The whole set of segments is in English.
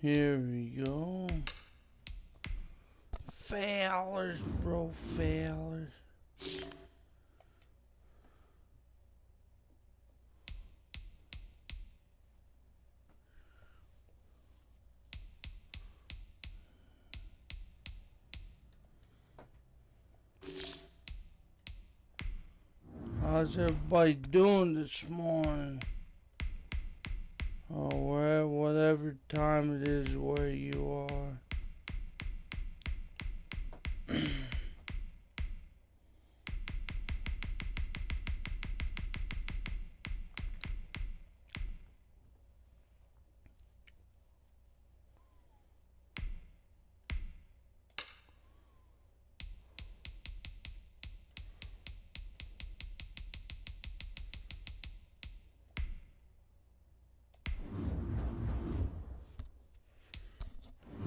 Here we go. Failers, bro, failers. How's everybody doing this morning? Or whatever time it is where you are.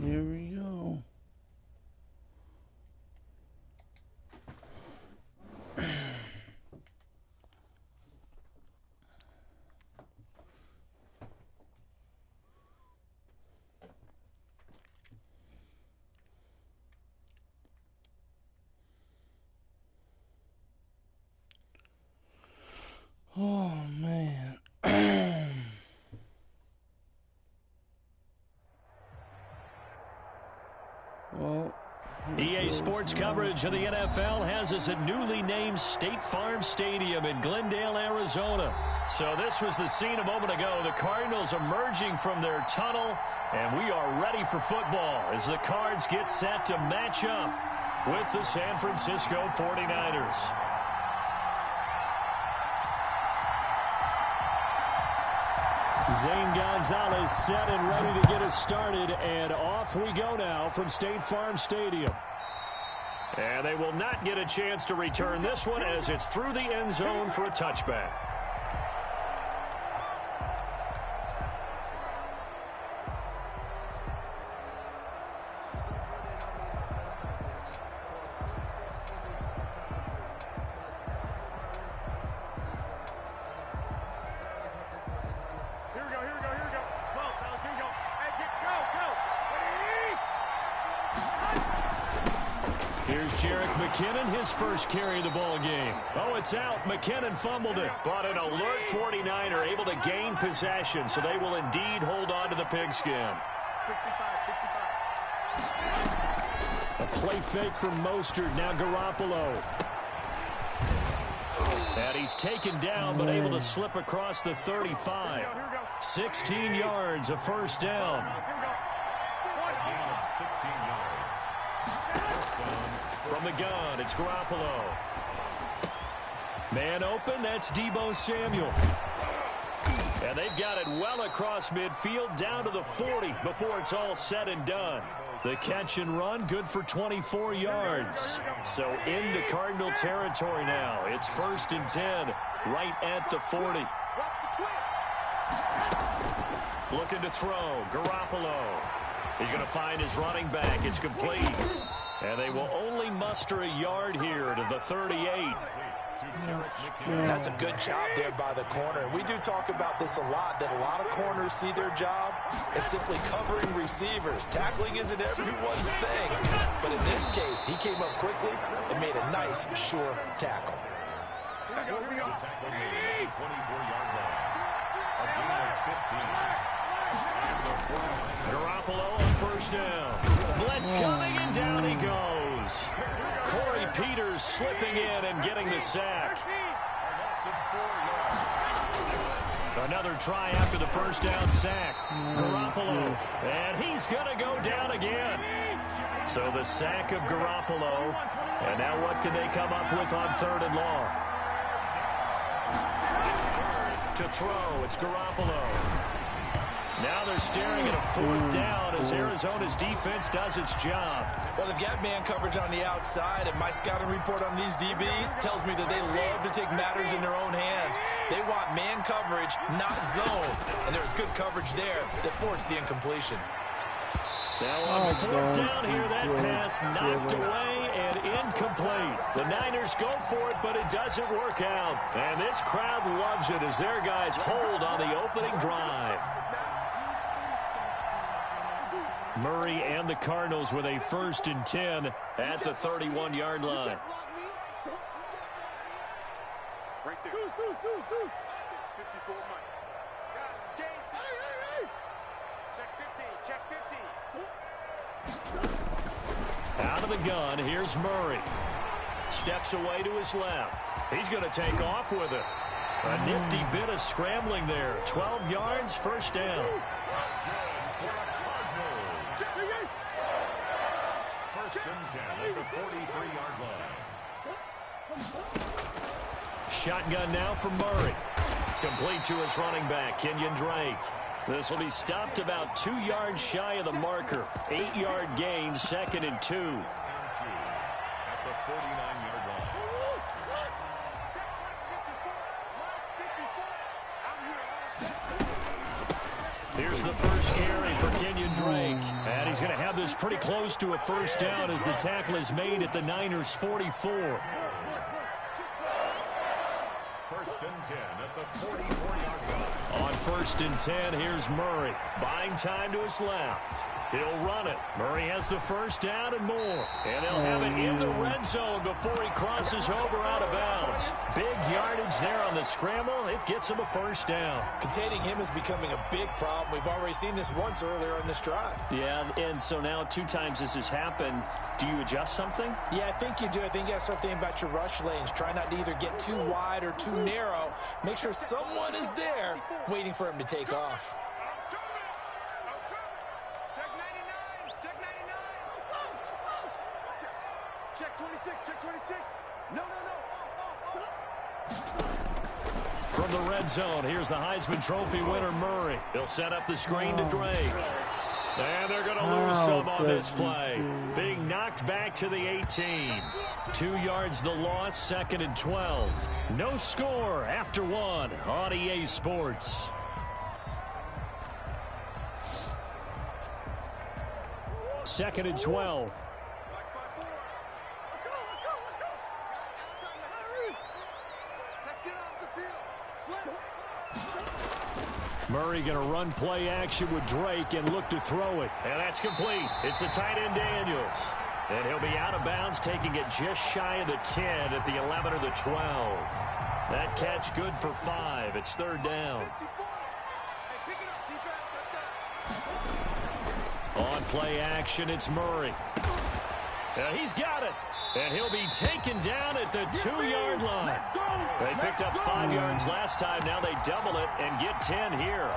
Here we go. Oh, man. Well, EA Sports coverage of the NFL has us at newly named State Farm Stadium in Glendale, Arizona. So this was the scene a moment ago. The Cardinals emerging from their tunnel, and we are ready for football as the Cards get set to match up with the San Francisco 49ers. Zane Gonzalez set and ready to get us started, and off we go now from State Farm Stadium. And they will not get a chance to return this one as it's through the end zone for a touchback. McKinnon, his first carry of the ball game. Oh, it's out. McKinnon fumbled it. But an alert 49er able to gain possession, so they will indeed hold on to the pigskin. A play fake from Mostert. Now Garoppolo. And he's taken down, but able to slip across the 35. 16 yards, a first down. 16 yards. From the gun, it's Garoppolo. Man open, that's Deebo Samuel. And they've got it well across midfield, down to the 40 before it's all said and done. The catch and run, good for 24 yards. So into Cardinal territory now. It's 1st and 10, right at the 40. Looking to throw, Garoppolo. He's going to find his running back. It's complete. And they will only muster a yard here to the 38. That's a good job there by the corner. And we do talk about this a lot, that a lot of corners see their job as simply covering receivers. Tackling isn't everyone's thing. But in this case, he came up quickly and made a nice, sure tackle. Garoppolo on first down. Blitz coming, and down he goes. Corey Peters slipping in and getting the sack. Another try after the first down sack. Garoppolo, and he's going to go down again. So the sack of Garoppolo, and now what can they come up with on 3rd and long? To throw, it's Garoppolo. Now they're staring at a 4th down as Arizona's defense does its job. Well, they've got man coverage on the outside, and my scouting report on these DBs tells me that they love to take matters in their own hands. They want man coverage, not zone. And there was good coverage there that forced the incompletion. Now on 4th down here, that pass knocked away and incomplete. The Niners go for it, but it doesn't work out. And this crowd loves it as their guys hold on the opening drive. Murray and the Cardinals with a 1st and 10 at the 31-yard line. Right there. 54 Mike. Guys, skates. Check 50. Check 50. Out of the gun, here's Murray. Steps away to his left. He's going to take off with it. A nifty bit of scrambling there. 12 yards, 1st down. 1st and 10 at the 43-yard line. Shotgun now for Murray. Complete to his running back, Kenyon Drake. This will be stopped about 2 yards shy of the marker. 8-yard gain, 2nd and 2. At the 49-yard line. Here's the first carry for Kenyon Drake. And he's going to have this pretty close to a 1st down as the tackle is made at the Niners' 44. 1st and 10 at the 44-yard line. On 1st and 10, here's Murray. Buying time to his left. He'll run it. Murray has the 1st down and more. And they'll have it in the red zone before he crosses over out of bounds. Big yardage there on the scramble. It gets him a 1st down. Containing him is becoming a big problem. We've already seen this once earlier in this drive. Yeah, and so now 2 times this has happened. Do you adjust something? Yeah, I think you do. I think you got to start thinking about your rush lanes. Try not to either get too wide or too narrow. Make sure someone is there waiting for him to take off. Check 26, check 26. No. From the red zone, here's the Heisman Trophy winner, Murray. He'll set up the screen to Drake. And they're going to lose some on this play. Being knocked back to the 18. 2 yards the loss, 2nd and 12. No score after 1 on EA Sports. Second and 12. Murray going to run play action with Drake and look to throw it. And that's complete. It's the tight end Daniels. And he'll be out of bounds, taking it just shy of the 10 at the 11 or the 12. That catch good for 5. It's 3rd down. On play action, it's Murray. He's got it. And he'll be taken down at the 2-yard line. They picked up 5 yards last time. Now they double it and get 10 here.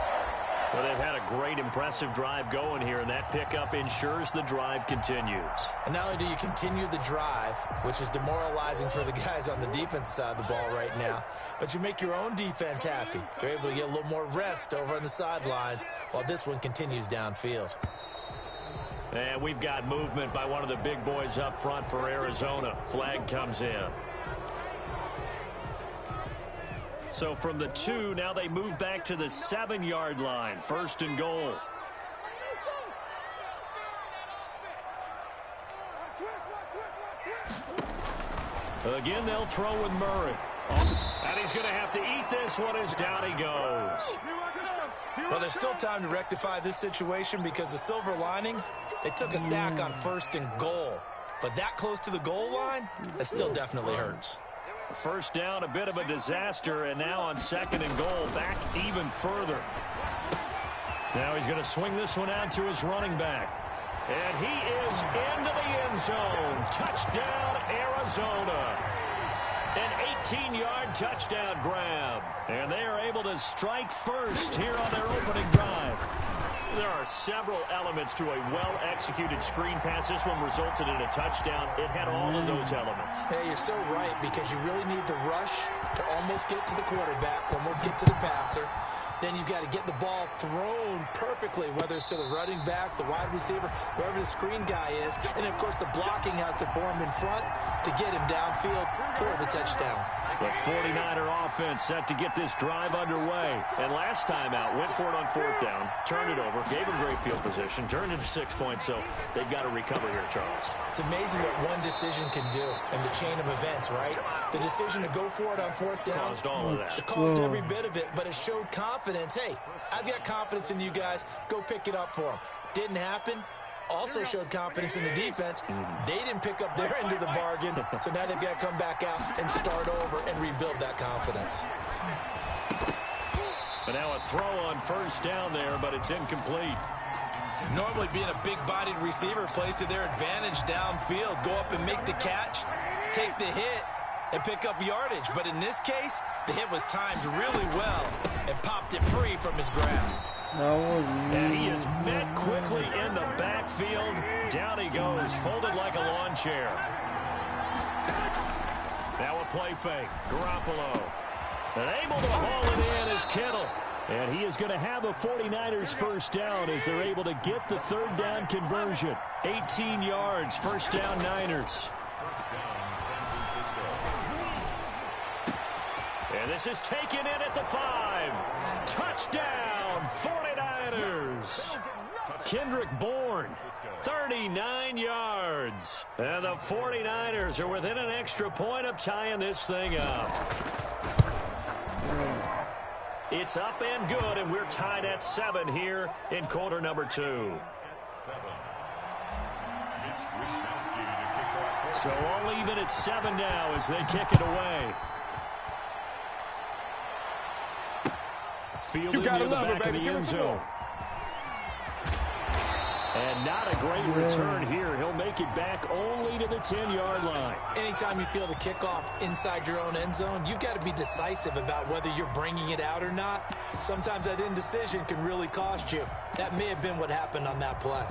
Well, they've had a great, impressive drive going here, and that pickup ensures the drive continues. And not only do you continue the drive, which is demoralizing for the guys on the defensive side of the ball right now, but you make your own defense happy. They're able to get a little more rest over on the sidelines while this one continues downfield. And we've got movement by one of the big boys up front for Arizona. Flag comes in. So from the 2, now they move back to the 7-yard line. 1st and goal. Again, they'll throw with Murray. And he's going to have to eat this one as down he goes. Well, there's still time to rectify this situation because the silver lining, they took a sack on 1st and goal. But that close to the goal line, that still definitely hurts. 1st down, a bit of a disaster, and now on 2nd and goal, back even further. Now he's going to swing this one out to his running back. And he is into the end zone. Touchdown, Arizona. An 18-yard touchdown grab. And they are able to strike first here on their opening drive. There are several elements to a well-executed screen pass. This one resulted in a touchdown. It had all of those elements. Hey, you're so right, because you really need the rush to almost get to the quarterback, almost get to the passer. Then you've got to get the ball thrown perfectly, whether it's to the running back, the wide receiver, whoever the screen guy is. And, of course, the blocking has to form in front to get him downfield for the touchdown. The 49er offense set to get this drive underway. And last time out, went for it on 4th down, turned it over, gave him great field position, turned it to 6 points, so they've got to recover here, Charles. It's amazing what one decision can do in the chain of events, right? The decision to go for it on 4th down. Caused all of that. It caused every bit of it, but it showed confidence. Hey, I've got confidence in you guys. Go pick it up for them. Didn't happen. also showed confidence in the defense. They didn't pick up their end of the bargain, so now they've got to come back out and start over and rebuild that confidence. But now a throw on first down there, but it's incomplete. Normally being a big-bodied receiver plays to their advantage downfield. Go up and make the catch, take the hit, and pick up yardage. But in this case, the hit was timed really well and popped it free from his grasp. And he is met quickly in the backfield. Down he goes, folded like a lawn chair. Now a play fake. Garoppolo. And able to haul it in is Kittle. And he is going to have a 49ers first down as they're able to get the third down conversion. 18 yards, first down Niners. And this is taken in at the 5. Touchdown, 49ers. Kendrick Bourne, 39 yards. And the 49ers are within an extra point of tying this thing up. It's up and good, and we're tied at 7 here in quarter number 2. So all even at 7 now as they kick it away. Fielded near the back of the end zone. And not a great return here. He'll make it back only to the 10-yard line. Anytime you feel the kickoff inside your own end zone, you've got to be decisive about whether you're bringing it out or not. Sometimes that indecision can really cost you. That may have been what happened on that play.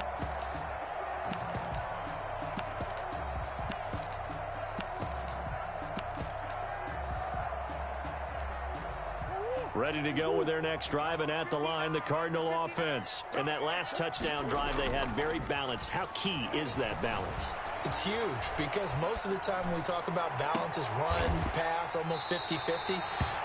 Ready to go with their next drive, and at the line, the Cardinal offense. And that last touchdown drive they had very balanced. How key is that balance? It's huge because most of the time when we talk about balance is run, pass, almost 50-50.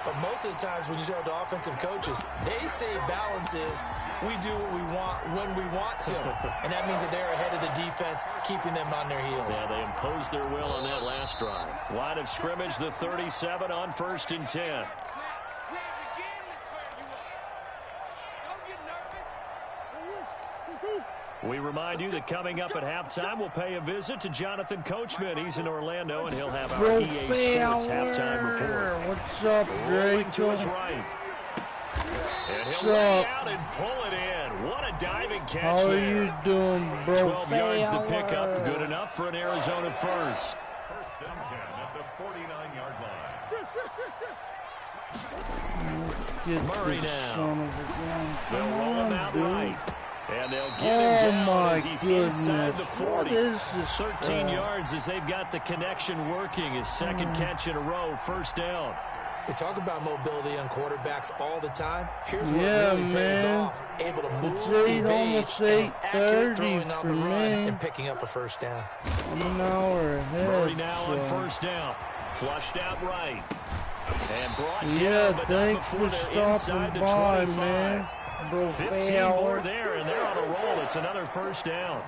But most of the times when you talk to offensive coaches, they say balance is we do what we want when we want to. And that means that they're ahead of the defense, keeping them on their heels. Yeah, they imposed their will on that last drive. Line of scrimmage, the 37 on 1st and 10. We remind you that coming up at halftime, we'll pay a visit to Jonathan Coachman. He's in Orlando, and he'll have our EA Sports halftime report. What's up, Drake? To his right. And he'll lay out and pull it in. What a diving catch How are there. you doing, bro? 12 yards to pick up. Good enough for an Arizona first. 1st and 10 at the 49-yard line. Get Murray this now. son of a gun. They'll Come roll him on, out dude. right. And they'll get him down my as he's goodness. inside the 40. What is this 13 crap? yards as they've got the connection working. His second catch in a row, first down. We talk about mobility on quarterbacks all the time. Here's what really pays man. off. Able to move, It's evade, almost and is accurate 8:30 throwing on for the run me. and picking up a first down. I'm an hour ahead. Murray now on so. first down. Flushed out right. And brought Yeah, down, but not thanks before for they're inside stopping the by, 25. man. Bro, 15 more there, and they're on a roll. It's another first down.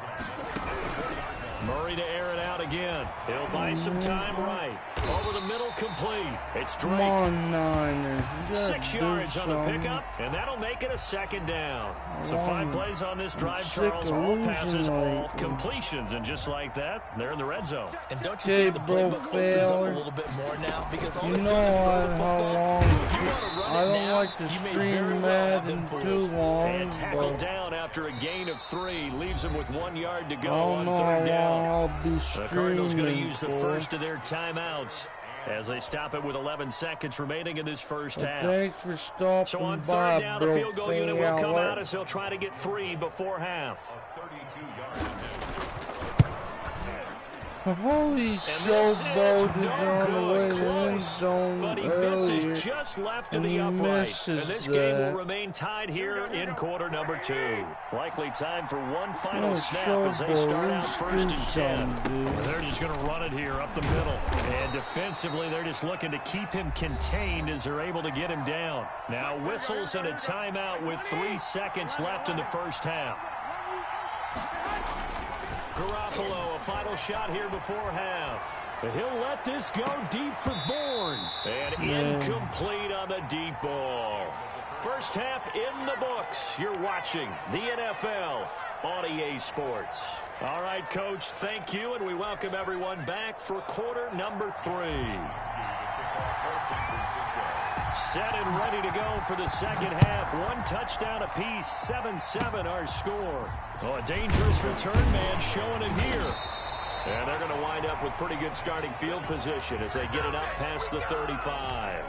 Murray to air it out again. He'll buy some time right. Over the middle, complete. It's Drake. Come on, Niners. You gotta 6 do yards on the something. pickup, and that'll make it a second down. So Wow. 5 plays on this drive, sick Charles. of All losing passes, all lately. completions, and just like that, they're in the red zone. And don't you Okay, think the bro, playbook opens up a failure. little bit more now? Because all You they're know doing is throw the how football. long If you want to run I it don't now, like to you may very stream well have Madden them fooled. too long, And tackled but down after a gain of 3. Leaves him with 1 yard to I go don't on know how third long down. I'll be The Cardinals going to streaming use the for. first of their timeouts as they stop it with 11 seconds remaining in this first But half. thanks for stopping So on by, third down, the bro. field goal unit will come Failure. out as they'll try to get 3 before half. A 32-yard Holy And this is showboated no on the way good. to the end Close, zone but he earlier. misses just left to And the he upright. And misses this game will that. remain tied here in quarter number 2. Likely time for one final Oh, snap as they start out showboat. first and Let's 10. do something, dude. They're just going to run it here up the middle. And defensively, they're just looking to keep him contained as they're able to get him down. Now whistles and a timeout with 3 seconds left in the first half. Garoppolo, a final shot here before half. He'll let this go deep for Bourne. And incomplete on the deep ball. First half in the books. You're watching the NFL on EA Sports. All right, Coach, thank you, and we welcome everyone back for quarter number 3. Set and ready to go for the second half. 1 touchdown apiece, 7-7 our score. Oh, a dangerous return man showing it here. And they're going to wind up with pretty good starting field position as they get it up past the 35.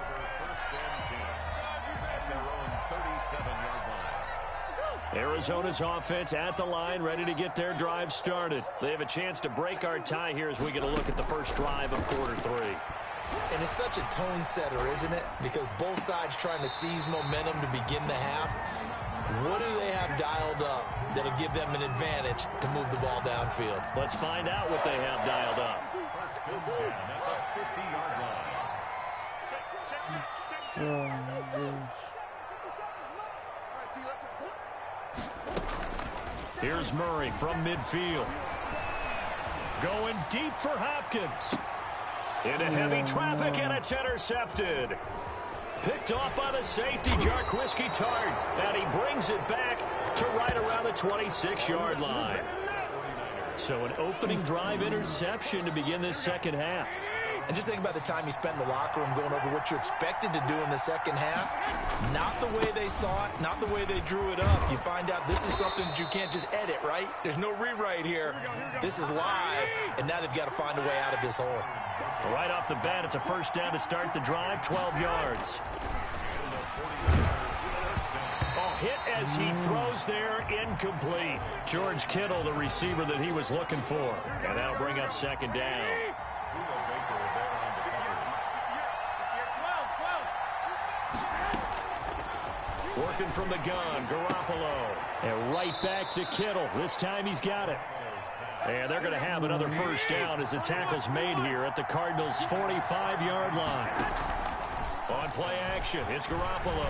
Arizona's offense at the line, ready to get their drive started. They have a chance to break our tie here as we get a look at the first drive of quarter 3. And it's such a tone setter, isn't it? Because both sides trying to seize momentum to begin the half. What do they have dialed up that'll give them an advantage to move the ball downfield? Let's find out what they have dialed up. Here's Murray from midfield. Going deep for Hopkins. Into heavy traffic, and it's intercepted. Picked off by the safety, Jarquiski Tart. And he brings it back to right around the 26-yard line. So an opening drive interception to begin this second half. And just think about the time you spent in the locker room going over what you expected to do in the second half. Not the way they saw it, not the way they drew it up. You find out this is something that you can't just edit, right? There's no rewrite here. This is live, and now they've got to find a way out of this hole. Right off the bat, it's a first down to start the drive, 12 yards. Hit as he throws there, incomplete. George Kittle, the receiver that he was looking for. And that'll bring up second down. Working from the gun, Garoppolo. And right back to Kittle. This time he's got it. And they're going to have another first down as the tackle's made here at the Cardinals' 45-yard line. On play action, it's Garoppolo.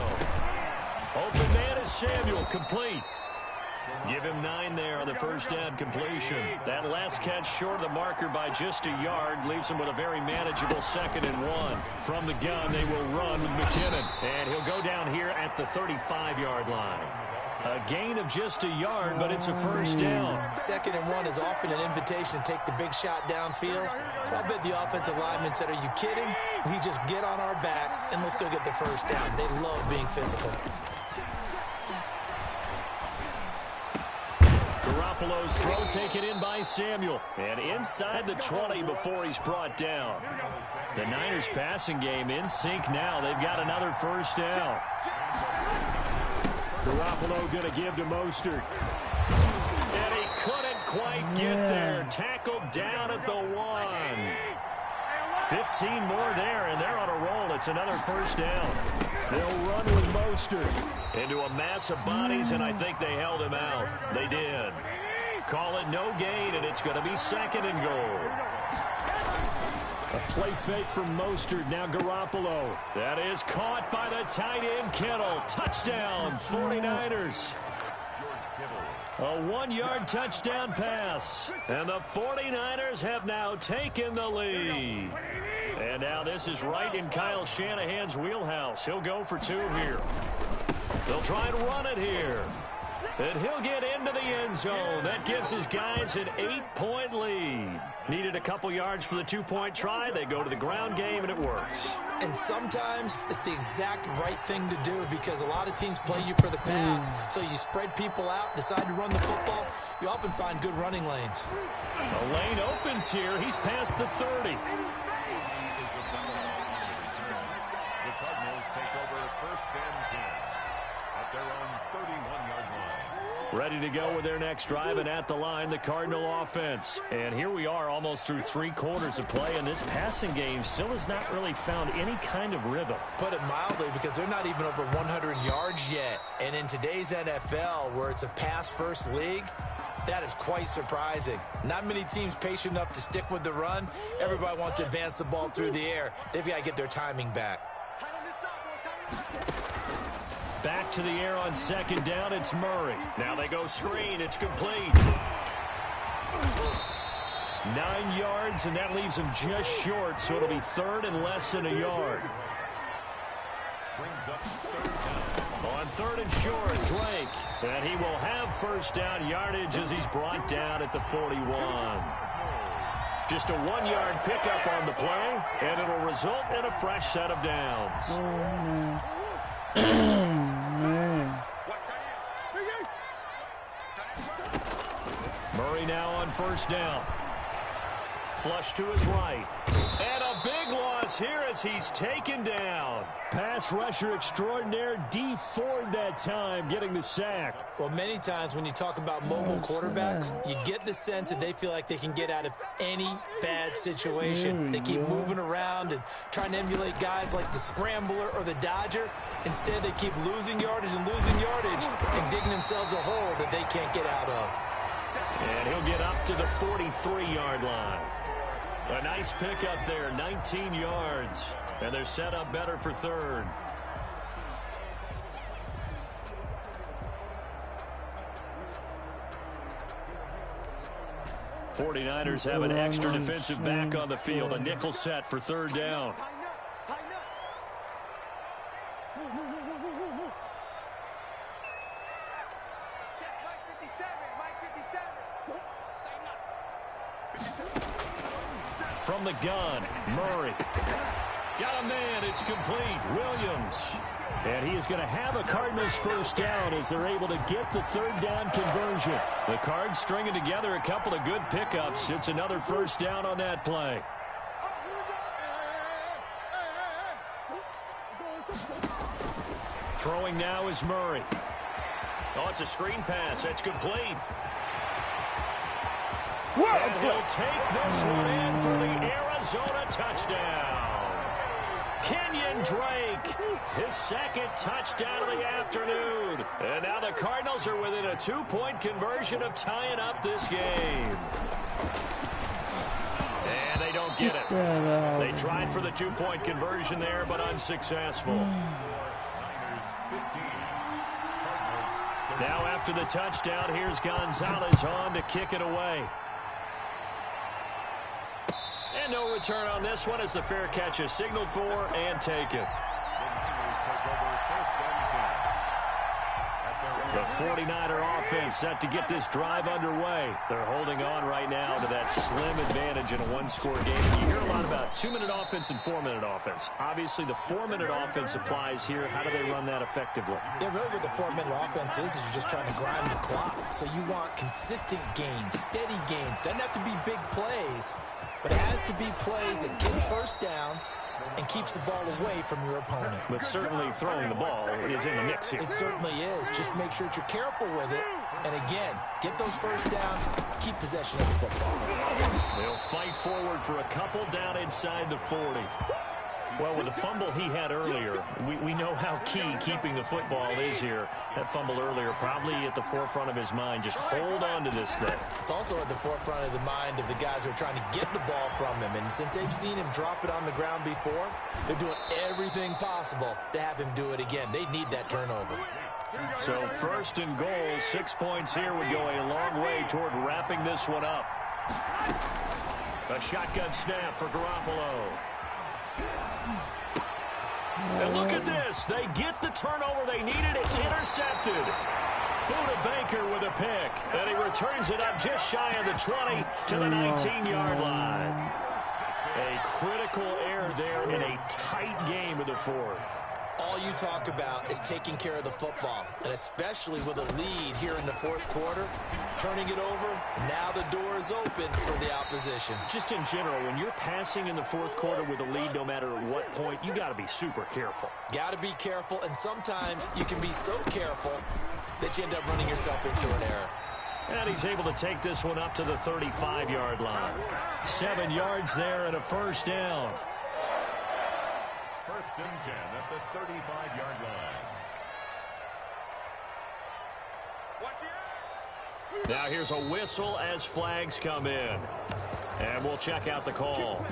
Open man is Samuel, complete. Give him 9 there on the first down completion. That last catch short of the marker by just a yard leaves him with a very manageable 2nd and 1. From the gun, they will run with McKinnon. And he'll go down here at the 35-yard line. A gain of just a yard, but it's a first down. 2nd and 1 is often an invitation to take the big shot downfield. I bet the offensive linemen said, are you kidding? We just get on our backs, and we'll still get the first down. They love being physical. Garoppolo's throw taken in by Samuel. And inside the 20 before he's brought down. The Niners passing game in sync now. They've got another first down. Garoppolo going to give to Mostert. And he couldn't quite get there. Tackled down at the 1. 15 more there, and they're on a roll. It's another first down. They'll run with Mostert into a mass of bodies, and I think they held him out. They did. Call it no gain, and it's going to be 2nd and goal. A play fake from Mostert. Now Garoppolo. That is caught by the tight end Kittle. Touchdown, 49ers. A 1-yard touchdown pass. And the 49ers have now taken the lead. And now this is right in Kyle Shanahan's wheelhouse. He'll go for 2 here. They'll try and run it here. And he'll get into the end zone. That gives his guys an 8-point lead. Needed a couple yards for the 2-point try. They go to the ground game, and it works. And sometimes it's the exact right thing to do because a lot of teams play you for the pass. So you spread people out, decide to run the football. You often find good running lanes. A lane opens here. He's past the 30. The Cardinals take over 1st and 10 at their own 31-yard line. Ready to go with their next drive, and at the line, the Cardinal offense. And here we are almost through 3 quarters of play, and this passing game still has not really found any kind of rhythm. Put it mildly, because they're not even over 100 yards yet. And in today's NFL, where it's a pass-first league, that is quite surprising. Not many teams patient enough to stick with the run. Everybody wants to advance the ball through the air. They've got to get their timing back. Back to the air on 2nd down, it's Murray. Now they go screen, it's complete. 9 yards, and that leaves him just short, so it'll be 3rd and less than a yard. On 3rd and short, Drake. And he will have first down yardage as he's brought down at the 41. Just a 1-yard pickup on the play, and it'll result in a fresh set of downs. Oh, man. Murray now on first down. Flush to his right. And a big loss here as he's taken down. Pass rusher extraordinaire, D Ford that time, getting the sack. Well, many times when you talk about mobile quarterbacks, you get the sense that they feel like they can get out of any bad situation. They keep moving around and trying to emulate guys like the Scrambler or the Dodger. Instead, they keep losing yardage and digging themselves a hole that they can't get out of. And he'll get up to the 43-yard line. A nice pickup there, 19 yards. And they're set up better for 3rd. '49ers have an extra defensive back on the field. A nickel set for 3rd down. From the gun, Murray. Got a man, it's complete. Williams. And he is going to have a Cardinals first down as they're able to get the 3rd down conversion. The Cards stringing together a couple of good pickups. It's another first down on that play. Throwing now is Murray. Oh, it's a screen pass. That's complete. And he'll take this one in for the Arizona touchdown. Kenyon Drake, his 2nd touchdown of the afternoon. And now the Cardinals are within a 2-point conversion of tying up this game. And they don't get it. They tried for the 2-point conversion there, but unsuccessful. Now after the touchdown, here's Gonzalez on to kick it away. And no return on this one as the fair catch is signaled for and taken. The 49er offense set to get this drive underway. They're holding on right now to that slim advantage in a 1-score game. And you hear a lot about 2-minute offense and 4-minute offense. Obviously, the 4-minute offense applies here. How do they run that effectively? Yeah, really what the 4-minute offense is you're just trying to grind the clock. So you want consistent gains, steady gains. Doesn't have to be big plays, but it has to be plays that gets first downs and keeps the ball away from your opponent. But certainly throwing the ball is in the mix here. It certainly is. Just make sure that you're careful with it. And again, get those first downs, keep possession of the football. They'll fight forward for a couple down inside the 40. Well, with the fumble he had earlier, we know how key keeping the football is here. That fumble earlier probably at the forefront of his mind. Just hold on to this thing. It's also at the forefront of the mind of the guys who are trying to get the ball from him. And since they've seen him drop it on the ground before, they're doing everything possible to have him do it again. They need that turnover. So 1st and goal, 6 points here would go a long way toward wrapping this one up. A shotgun snap for Garoppolo. And look at this. They get the turnover they needed. It's intercepted. Buda Baker with a pick. And he returns it up just shy of the 20 to the 19-yard line. A critical error there in a tight game of the 4th. All you talk about is taking care of the football, and especially with a lead here in the 4th quarter, turning it over, now the door is open for the opposition. Just in general, when you're passing in the 4th quarter with a lead, no matter at what point, you got to be super careful. Got to be careful, and sometimes you can be so careful that you end up running yourself into an error. And he's able to take this one up to the 35-yard line. 7 yards there and a first down. 1st and 10 at the 35-yard line. Now here's a whistle as flags come in. And we'll check out the call.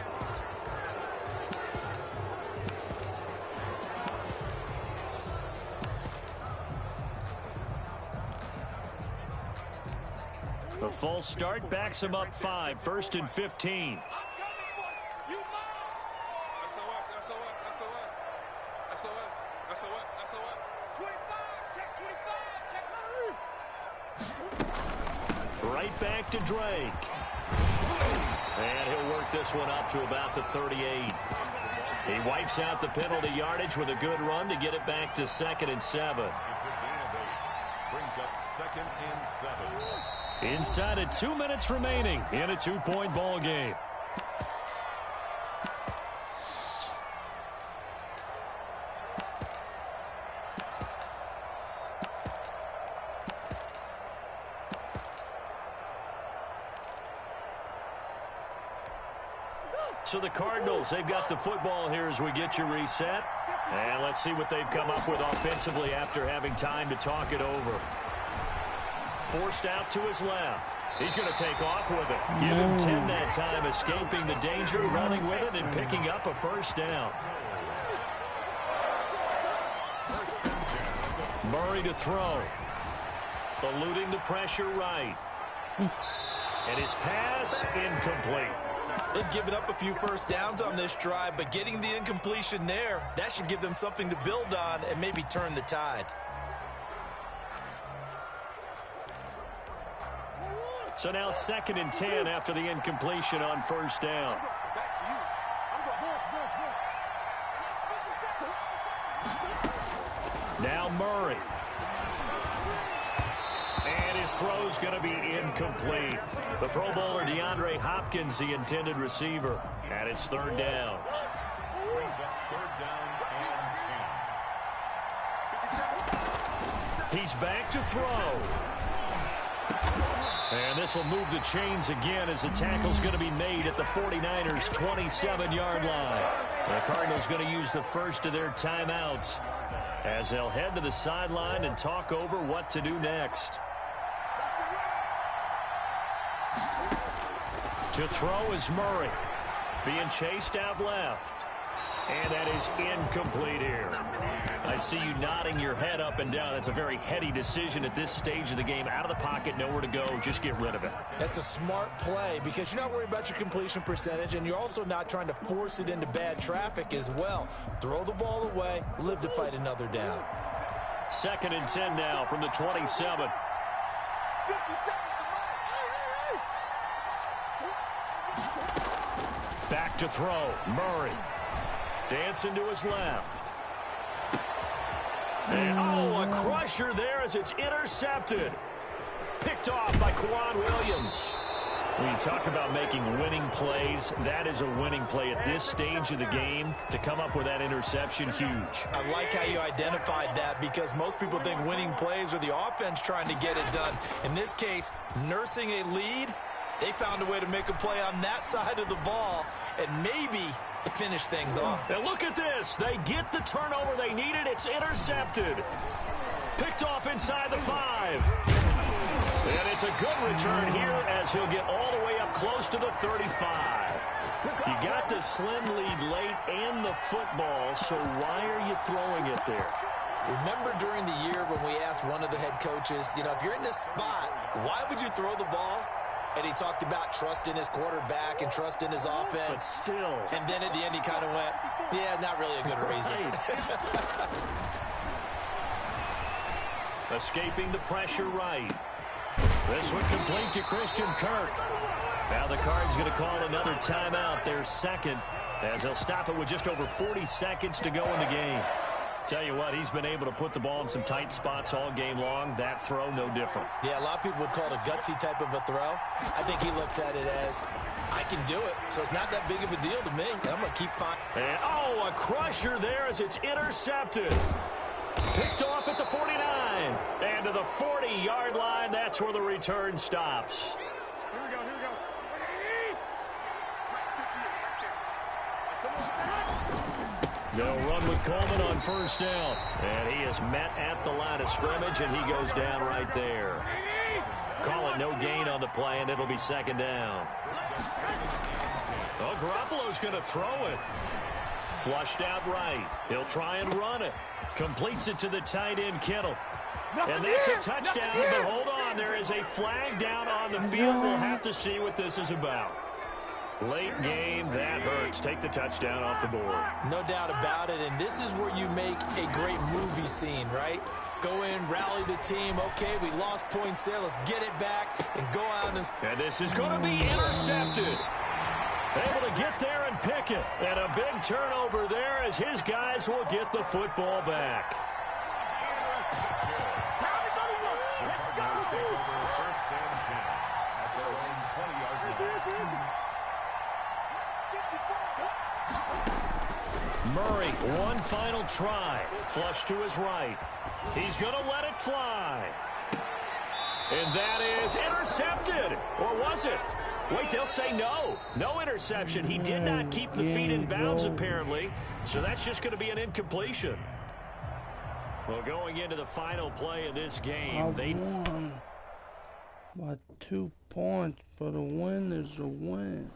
The false start backs him up 5. 1st and 15. Right back to Drake. And he'll work this one up to about the 38. He wipes out the penalty yardage with a good run to get it back to 2nd and 7. It's a gain of 8. Brings up 2nd and 7. Inside of 2 minutes remaining in a 2-point ball game. So the Cardinals, they've got the football here as we get you reset. And let's see what they've come up with offensively after having time to talk it over. Forced out to his left. He's going to take off with it. Give him 10 that time, escaping the danger, running with it, and picking up a first down. Murray to throw. Eluding the pressure right. And his pass incomplete. They've given up a few first downs on this drive, but getting the incompletion there, that should give them something to build on and maybe turn the tide. So now 2nd and 10 after the incompletion on first down. Now Murray. And his throw's going to be incomplete. The Pro Bowler DeAndre Hopkins, the intended receiver. And it's 3rd down. Brings up 3rd down and 10. He's back to throw. And this will move the chains again as the tackle's going to be made at the 49ers' 27-yard line. The Cardinals going to use the first of their timeouts as they'll head to the sideline and talk over what to do next. To throw is Murray. Being chased out left. And that is incomplete here. I see you nodding your head up and down. That's a very heady decision at this stage of the game. Out of the pocket, nowhere to go. Just get rid of it. That's a smart play because you're not worried about your completion percentage, and you're also not trying to force it into bad traffic as well. Throw the ball away, live to fight another down. 2nd and 10 now from the 27. Back to throw. Murray. Dancing to his left. And, a crusher there as it's intercepted. Picked off by Quan Williams. When you talk about making winning plays, that is a winning play at this stage of the game. To come up with that interception, huge. I like how you identified that because most people think winning plays are the offense trying to get it done. In this case, nursing a lead, they found a way to make a play on that side of the ball and maybe finish things off. And look at this. They get the turnover they needed. It's intercepted. Picked off inside the 5. And it's a good return here as he'll get all the way up close to the 35. You got the slim lead late and the football, so why are you throwing it there? Remember during the year when we asked one of the head coaches, if you're in this spot, why would you throw the ball? And he talked about trust in his quarterback and trust in his offense. But still. And then at the end he kind of went, yeah, not really a good reason. Escaping the pressure right. This one complete to Christian Kirk. Now the Cards going to call another timeout, their 2nd, as they'll stop it with just over 40 seconds to go in the game. Tell you what, he's been able to put the ball in some tight spots all game long. That throw, no different. Yeah, a lot of people would call it a gutsy type of a throw. I think he looks at it as, I can do it, so it's not that big of a deal to me. And I'm going to keep fine. And, a crusher there as it's intercepted. Picked off at the 49. And to the 40-yard line, that's where the return stops. Here we go. They'll run with Coleman on first down. And he is met at the line of scrimmage, and he goes down right there. Call it no gain on the play, and it'll be 2nd down. Oh, Garoppolo's going to throw it. Flushed out right. He'll try and run it. Completes it to the tight end, Kittle. And that's a touchdown, but hold on. There is a flag down on the field. We'll have to see what this is about. Late game, that hurts. Take the touchdown off the board. No doubt about it, and this is where you make a great movie scene, right? Go in, rally the team. Okay, we lost points there. Let's get it back and go out defense. And this is going to be intercepted. Able to get there and pick it. And a big turnover there as his guys will get the football back. First and 10 at their own 20-yard line. Murray, one final try. Flush to his right. He's going to let it fly. And that is intercepted. Or was it? Wait, they'll say no. No interception. He did not keep the feet in bounds, apparently. So that's just going to be an incompletion. Well, going into the final play of this game, they won by 2 points, but a win is a win.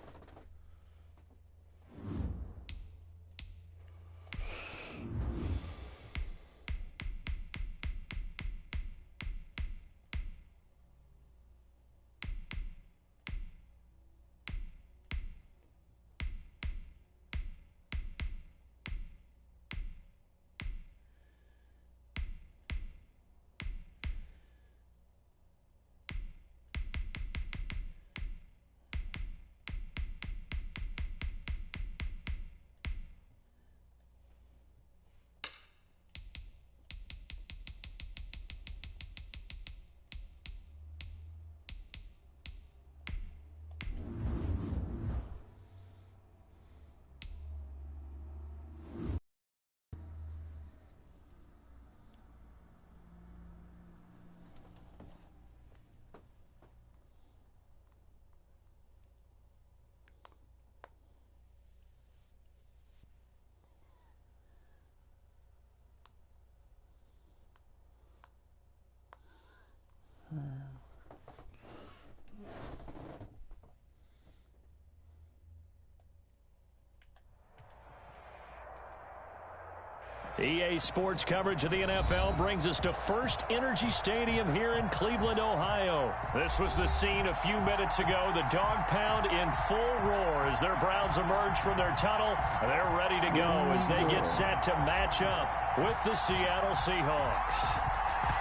EA Sports coverage of the NFL brings us to First Energy Stadium here in Cleveland, Ohio. This was the scene a few minutes ago. The dog pound in full roar as their Browns emerge from their tunnel. They're ready to go as they get set to match up with the Seattle Seahawks.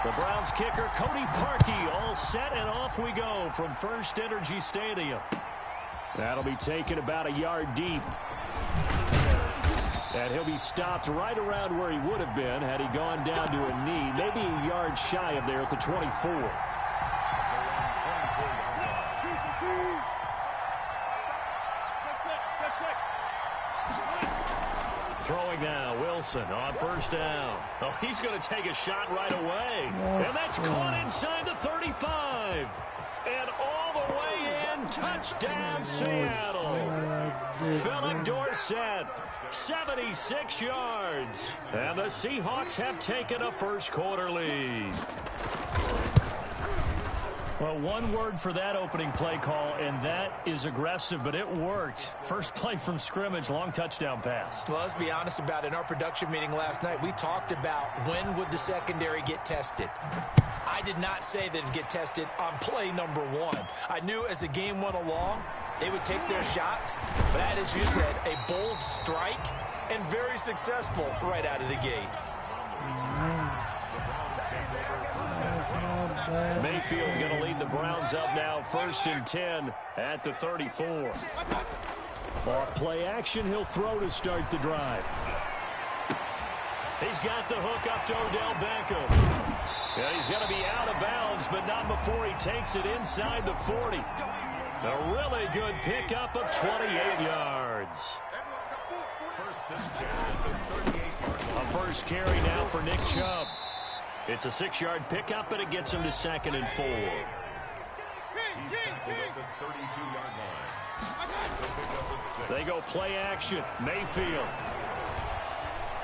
The Browns kicker, Cody Parkey, all set, and off we go from First Energy Stadium. That'll be taken about a yard deep. And he'll be stopped right around where he would have been had he gone down to a knee, maybe a yard shy of there at the 24. Throwing now, Wilson on first down. Oh, he's going to take a shot right away. And that's caught inside the 35. And all the way in, touchdown Seattle. Philip Dorsett, 76 yards. And the Seahawks have taken a first quarter lead. Well, one word for that opening play call, and that is aggressive, but it worked. First play from scrimmage, long touchdown pass. Well, let's be honest about it. In our production meeting last night, we talked about when would the secondary get tested. I did not say that it'd get tested on play number 1. I knew as the game went along, they would take their shots. But that, as you said, a bold strike and very successful right out of the gate. Mayfield going to lead the Browns up now, 1st and 10 at the 34. Off play action, he'll throw to start the drive. He's got the hook up to Odell Beckham. Yeah, he's going to be out of bounds, but not before he takes it inside the 40. A really good pickup of 28 yards. A first carry now for Nick Chubb. It's a 6-yard pickup, and it gets him to 2nd and 4. They go play action. Mayfield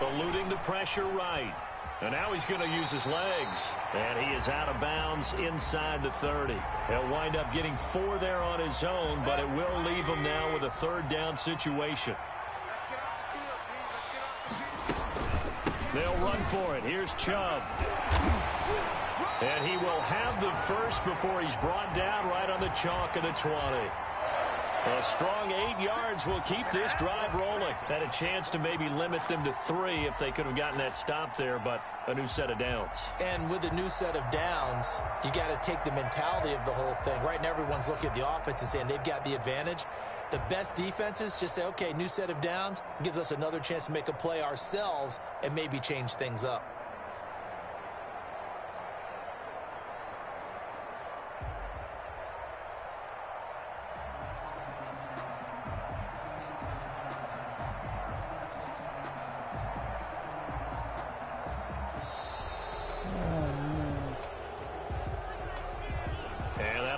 eluding the pressure right. And now he's going to use his legs. And he is out of bounds inside the 30. He'll wind up getting 4 there on his own, but it will leave him now with a 3rd down situation. They'll run for it. Here's Chubb. And he will have the first before he's brought down right on the chalk of the 20. A strong 8 yards will keep this drive rolling. Had a chance to maybe limit them to 3 if they could have gotten that stop there, but a new set of downs. And with a new set of downs, you got to take the mentality of the whole thing. Right now, everyone's looking at the offense and saying they've got the advantage. The best defenses just say, okay, new set of downs, gives us another chance to make a play ourselves and maybe change things up.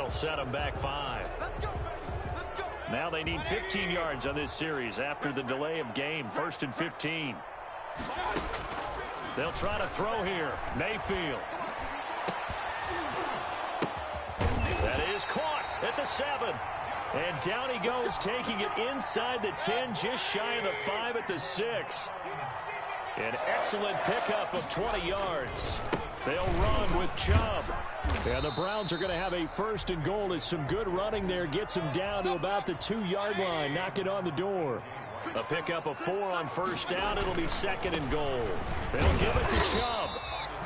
Set them back 5. Now they need 15 yards on this series after the delay of game. 1st and 15. They'll try to throw here. Mayfield. That is caught at the 7. And down he goes, taking it inside the 10, just shy of the 5 at the 6. An excellent pickup of 20 yards. They'll run with Chubb. And the Browns are going to have a 1st and goal as some good running there gets him down to about the 2-yard line. Knock it on the door. A pickup of 4 on 1st down. It'll be 2nd and goal. They'll give it to Chubb.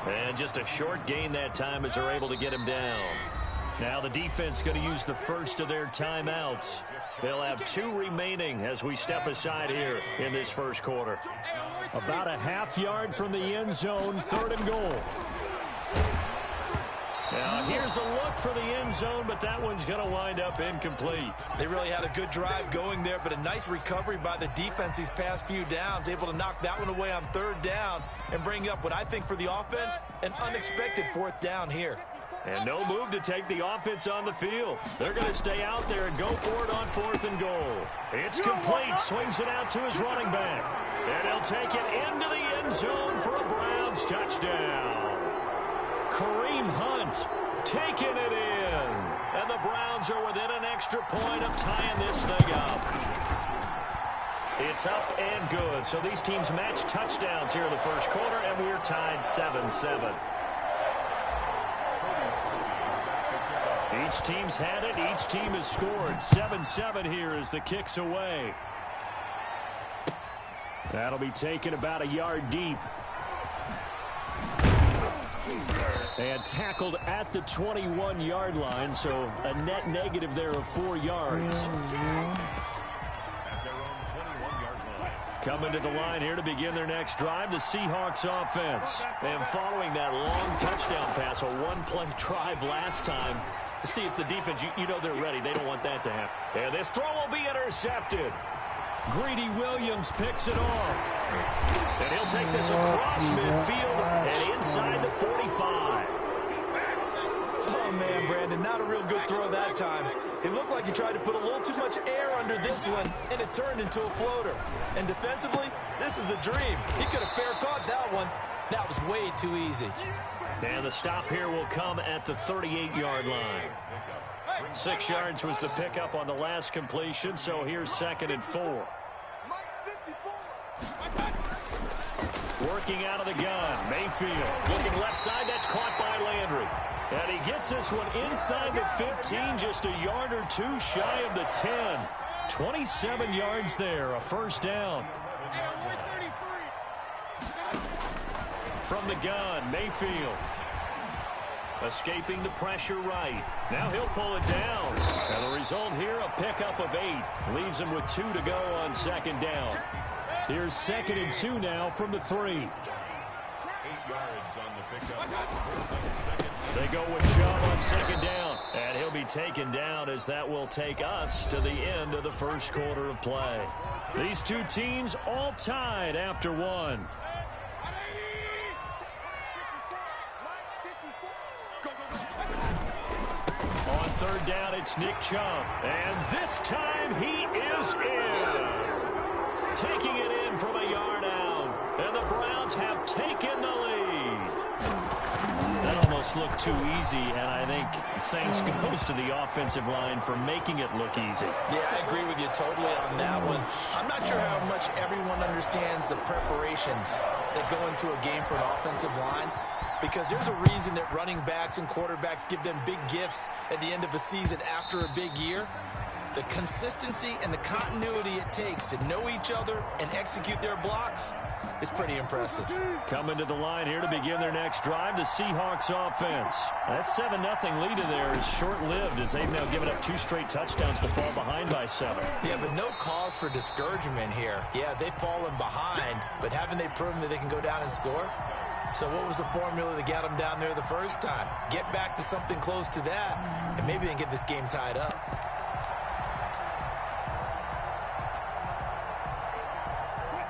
And just a short gain that time as they're able to get him down. Now the defense going to use the first of their timeouts. They'll have 2 remaining as we step aside here in this first quarter. About a half yard from the end zone, 3rd and goal. Now, here's a look for the end zone, but that one's going to wind up incomplete. They really had a good drive going there, but a nice recovery by the defense these past few downs, able to knock that one away on 3rd down and bring up what I think for the offense, an unexpected 4th down here. And no move to take the offense on the field. They're going to stay out there and go for it on 4th and goal. It's complete. Swings it out to his running back. And he'll take it into the end zone for a Browns touchdown. Kareem Hunt taking it in. And the Browns are within an extra point of tying this thing up. It's up and good. So these teams match touchdowns here in the first quarter, and we're tied 7-7. Each team's had it. Each team has scored. 7-7 here as the kick's away. That'll be taken about a yard deep. And tackled at the 21-yard line, so a net negative there of 4 yards. Coming to the line here to begin their next drive, the Seahawks offense. And following that long touchdown pass, a one-play drive last time, to see if the defense, you know they're ready. They don't want that to happen. And this throw will be intercepted. Greedy Williams picks it off. And he'll take this across midfield and inside the 45. Oh, man, Brandon, not a real good throw that time. It looked like he tried to put a little too much air under this one, and it turned into a floater. And defensively, this is a dream. He could have fair caught that one. That was way too easy. And the stop here will come at the 38-yard line. 6 yards was the pickup on the last completion, so here's 2nd and 4. Working out of the gun, Mayfield looking left side, that's caught by Landry. And he gets this one inside the 15, just a yard or 2 shy of the 10. 27 yards there, a 1st down. From the gun, Mayfield. Escaping the pressure right. Now he'll pull it down. And the result here, a pickup of 8. Leaves him with 2 to go on 2nd down. Here's 2nd and 2 now from the 3. 8 yards on the pickup. They go with Chubb on 2nd down. And he'll be taken down as that will take us to the end of the first quarter of play. These two teams all tied after 1. On 3rd down, it's Nick Chubb. And this time he is in. Taking it in from a yard out. And the Browns have taken the lead. That almost looked too easy, and I think thanks goes to the offensive line for making it look easy. Yeah, I agree with you totally on that one. I'm not sure how much everyone understands the preparations that go into a game for an offensive line, because there's a reason that running backs and quarterbacks give them big gifts at the end of the season after a big year. The consistency and the continuity it takes to know each other and execute their blocks is pretty impressive. Coming to the line here to begin their next drive, the Seahawks offense. That 7-0 lead in there is short-lived as they've now given up 2 straight touchdowns to fall behind by 7. Yeah, but no cause for discouragement here. Yeah, they've fallen behind, but haven't they proven that they can go down and score? So what was the formula that got them down there the first time? Get back to something close to that, and maybe they can get this game tied up.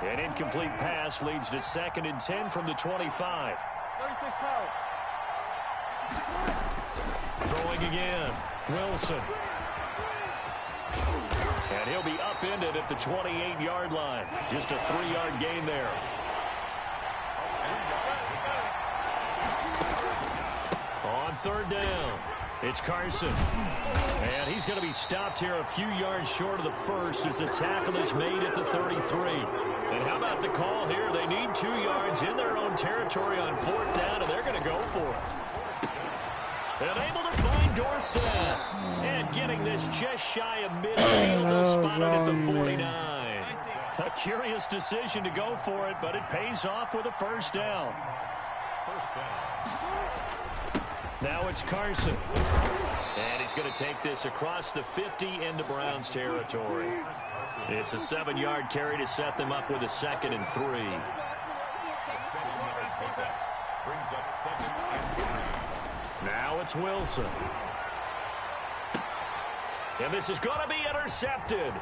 An incomplete pass leads to 2nd and 10 from the 25. Throwing again. Wilson. And he'll be upended at the 28-yard line. Just a 3-yard gain there. On 3rd down, it's Carson. And he's going to be stopped here a few yards short of the first as the tackle is made at the 33. And how about the call here? They need 2 yards in their own territory on 4th down, and they're going to go for it. And able to find Dorsett. And getting this just shy of midfield. They'll spot it at the 49. A curious decision to go for it, but it pays off with a 1st down. Now it's Carson. And he's going to take this across the 50 into Browns territory. It's a 7-yard carry to set them up with a 2nd and 3. Now it's Wilson. And this is going to be intercepted.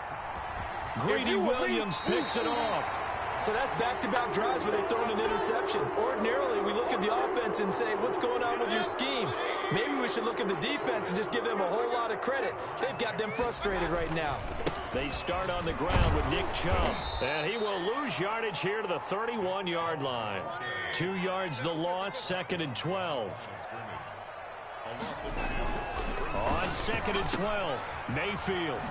Greedy Williams picks it off. So that's back-to-back drives where they've thrown an interception. Ordinarily, we look at the offense and say, what's going on with your scheme? Maybe we should look at the defense and just give them a whole lot of credit. They've got them frustrated right now. They start on the ground with Nick Chubb. And he will lose yardage here to the 31-yard line. 2 yards the loss, 2nd and 12. On 2nd and 12, Mayfield.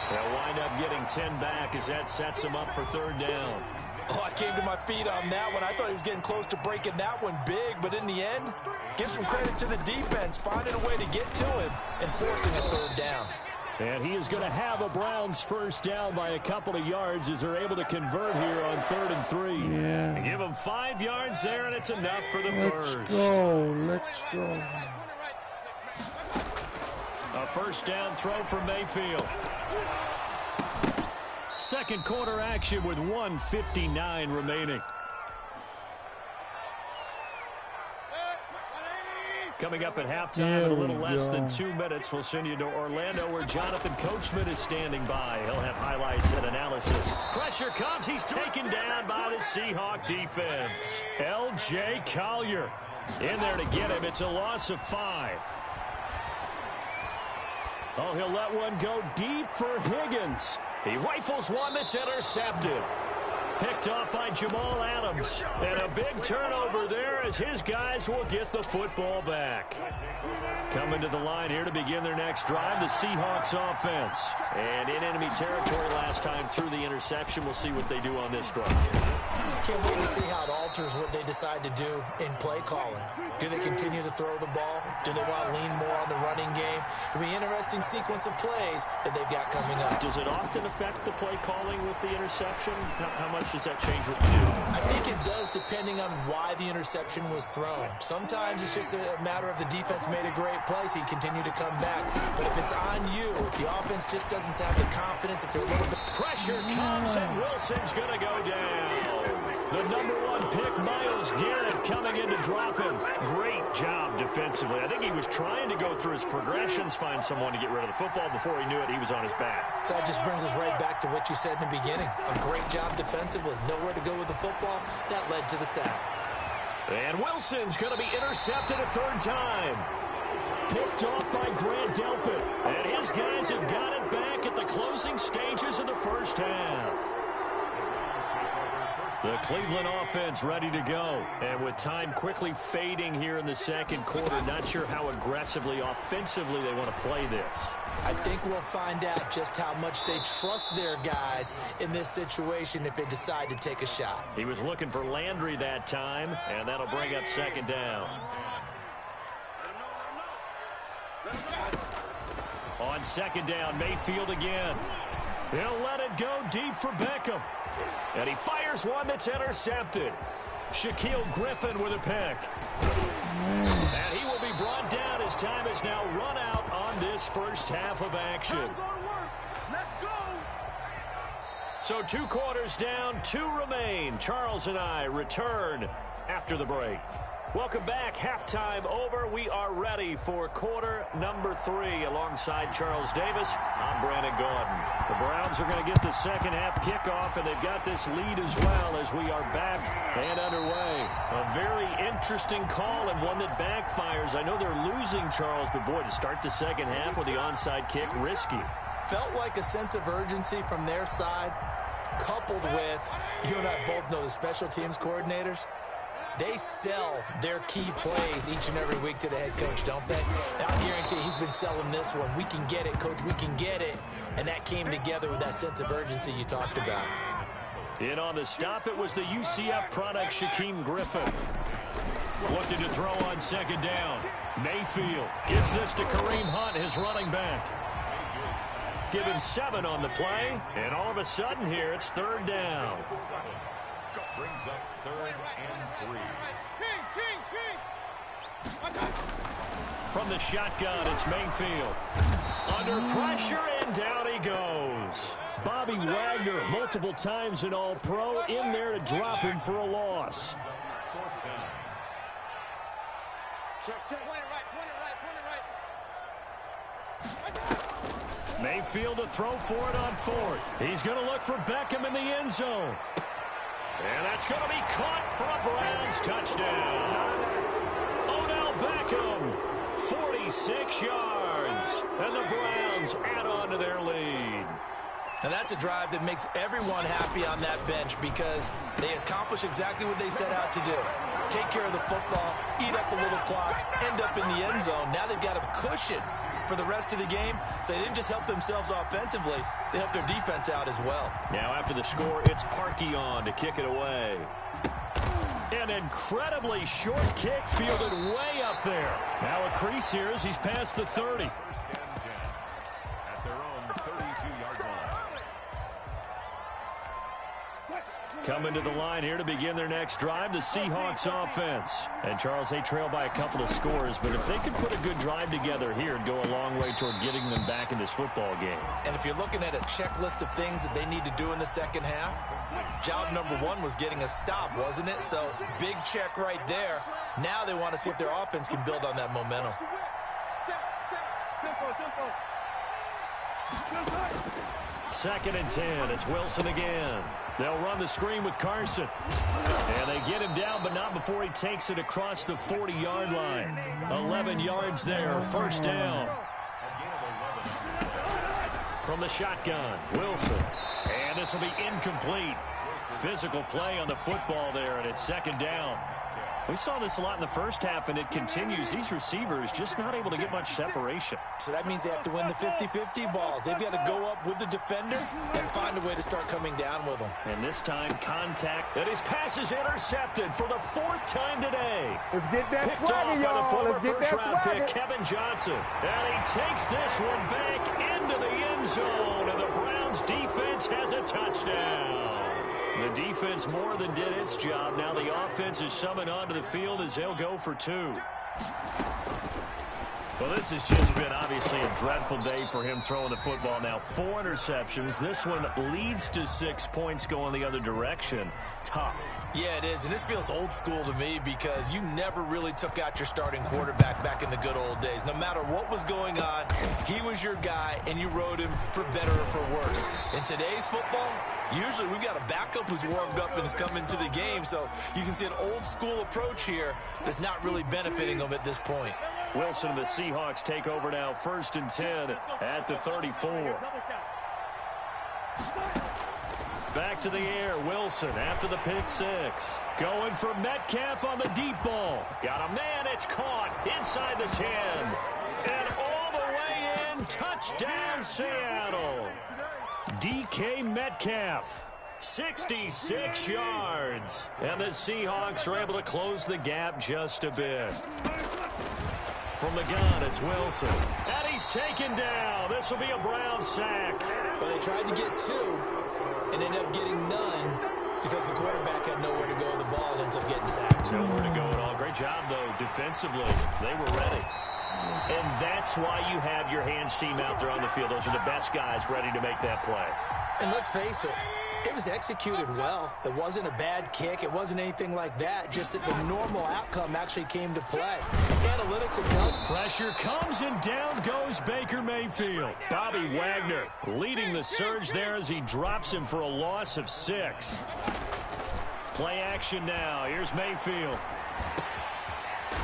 They'll wind up getting 10 back as that sets him up for 3rd down. Oh, I came to my feet on that one. I thought he was getting close to breaking that one big, but in the end, give some credit to the defense, finding a way to get to him and forcing a 3rd down. And he is going to have a Browns 1st down by a couple of yards as they're able to convert here on 3rd and 3. Yeah. And give him 5 yards there, and it's enough for the Let's first. Let's go. A 1st down throw from Mayfield. 2nd quarter action with 1:59 remaining. Coming up at halftime in a little less than 2 minutes, we'll send you to Orlando where Jonathan Coachman is standing by. He'll have highlights and analysis. Pressure comes. He's taken down by the Seahawk defense. L.J. Collier in there to get him. It's a loss of 5. Oh, he'll let one go deep for Higgins. He rifles one that's intercepted. Picked off by Jamal Adams. And a big turnover there as his guys will get the football back. Coming to the line here to begin their next drive, the Seahawks offense. And in enemy territory last time through the interception. We'll see what they do on this drive. Can't wait to see how it alters what they decide to do in play calling. Do they continue to throw the ball? Do they want to lean more on the running game? It'll be an interesting sequence of plays that they've got coming up. Does it often affect the play calling with the interception? How much does that change what you do? I think it does depending on why the interception was thrown. Sometimes it's just a matter of the defense made a great play, so you continue to come back. But if it's on you, if the offense just doesn't have the confidence, if they're a little bit... Pressure comes and Wilson's going to go down. The #1 pick, Myles Garrett, coming in to drop him. Great job defensively. I think he was trying to go through his progressions, find someone to get rid of the football. Before he knew it, he was on his back. So that just brings us right back to what you said in the beginning. A great job defensively. Nowhere to go with the football. That led to the sack. And Wilson's going to be intercepted a 3rd time. Picked off by Grant Delpit. And his guys have got it back at the closing stages of the 1st half. The Cleveland offense ready to go. And with time quickly fading here in the 2nd quarter, not sure how aggressively, offensively they want to play this. I think we'll find out just how much they trust their guys in this situation if they decide to take a shot. He was looking for Landry that time, and that'll bring up 2nd down. On second down, Mayfield again. He'll let it go deep for Beckham. And he fires one that's intercepted. Shaquille Griffin with a pick. And he will be brought down as time is now run out on this first half of action. So 2 quarters down, 2 remain. Charles and I return after the break. Welcome back. Halftime over. We are ready for quarter number 3. Alongside Charles Davis, I'm Brandon Gaudin. The Browns are going to get the second half kickoff, and they've got this lead as well as we are back and underway. A very interesting call and one that backfires. I know they're losing, Charles, but boy, to start the second half with the onside kick, risky. Felt like a sense of urgency from their side, coupled with, you and I both know the special teams coordinators, they sell their key plays each and every week to the head coach, don't they? Now, I guarantee he's been selling this one. We can get it, coach, we can get it. And that came together with that sense of urgency you talked about. In on the stop, it was the UCF product, Shaquille Griffin. Looking to throw on second down. Mayfield gets this to Kareem Hunt, his running back. Give him 7 on the play, and all of a sudden here, it's third down. Brings up 3rd and 3. From the shotgun, it's Mayfield. Under pressure, and down he goes. Bobby Wagner, multiple times an All-Pro, in there to drop him for a loss. Mayfield to throw for it on 4th. He's going to look for Beckham in the end zone. And that's going to be caught for a Browns touchdown. Odell Beckham, 46 yards. And the Browns add on to their lead. And that's a drive that makes everyone happy on that bench because they accomplish exactly what they set out to do. Take care of the football, eat up a little clock, end up in the end zone. Now they've got a cushion for the rest of the game. So they didn't just help themselves offensively, they helped their defense out as well. Now after the score, it's Parkey on to kick it away. An incredibly short kick fielded way up there. Now a crease here as he's past the 30. At their own 32-yard line. Coming to the line here to begin their next drive, the Seahawks offense. And Charles, they trail by a couple of scores, but if they could put a good drive together here, it'd go a long way toward getting them back in this football game. And if you're looking at a checklist of things that they need to do in the second half, job number 1 was getting a stop, wasn't it? So big check right there. Now they want to see if their offense can build on that momentum. Second and 10. It's Wilson again. They'll run the screen with Carson. And they get him down, but not before he takes it across the 40-yard line. 11 yards there. First down. From the shotgun, Wilson. And this will be incomplete. Physical play on the football there, and it's second down. We saw this a lot in the first half, and it continues. These receivers just not able to get much separation. So that means they have to win the 50-50 balls. They've got to go up with the defender and find a way to start coming down with them. And this time, contact. And his pass is intercepted for the 4th time today. Let's get that Picked swagger, y'all. off by the Let's former get that first-round swagger. pick, Kevin Johnson. And he takes this one back into the end zone, and the Browns defense has a touchdown. The defense more than did its job. Now the offense is summoned onto the field as they'll go for 2. Well, this has just been obviously a dreadful day for him throwing the football. Now 4 interceptions. This one leads to 6 points going the other direction. Tough. Yeah, it is. And this feels old school to me because you never really took out your starting quarterback back in the good old days. No matter what was going on, he was your guy, and you rode him for better or for worse. In today's football, usually we've got a backup who's warmed up and has come into the game. So you can see an old school approach here that's not really benefiting them at this point. Wilson and the Seahawks take over now, 1st and 10 at the 34. Back to the air, Wilson after the pick 6. Going for Metcalf on the deep ball. Got a man, it's caught inside the 10. And all the way in, touchdown Seattle. DK Metcalf. 66 yards. And the Seahawks are able to close the gap just a bit. From the gun, it's Wilson. And he's taken down. This will be a Brown sack. Well, they tried to get 2 and ended up getting none because the quarterback had nowhere to go with the ball and ends up getting sacked. Nowhere to go at all. Great job, though, defensively. They were ready. And that's why you have your hands team out there on the field. Those are the best guys ready to make that play. And let's face it, it was executed well. It wasn't a bad kick. It wasn't anything like that. Just that the normal outcome actually came to play. Analytics will tell you. Pressure comes, and down goes Baker Mayfield. Bobby Wagner leading the surge there as he drops him for a loss of 6. Play action now. Here's Mayfield.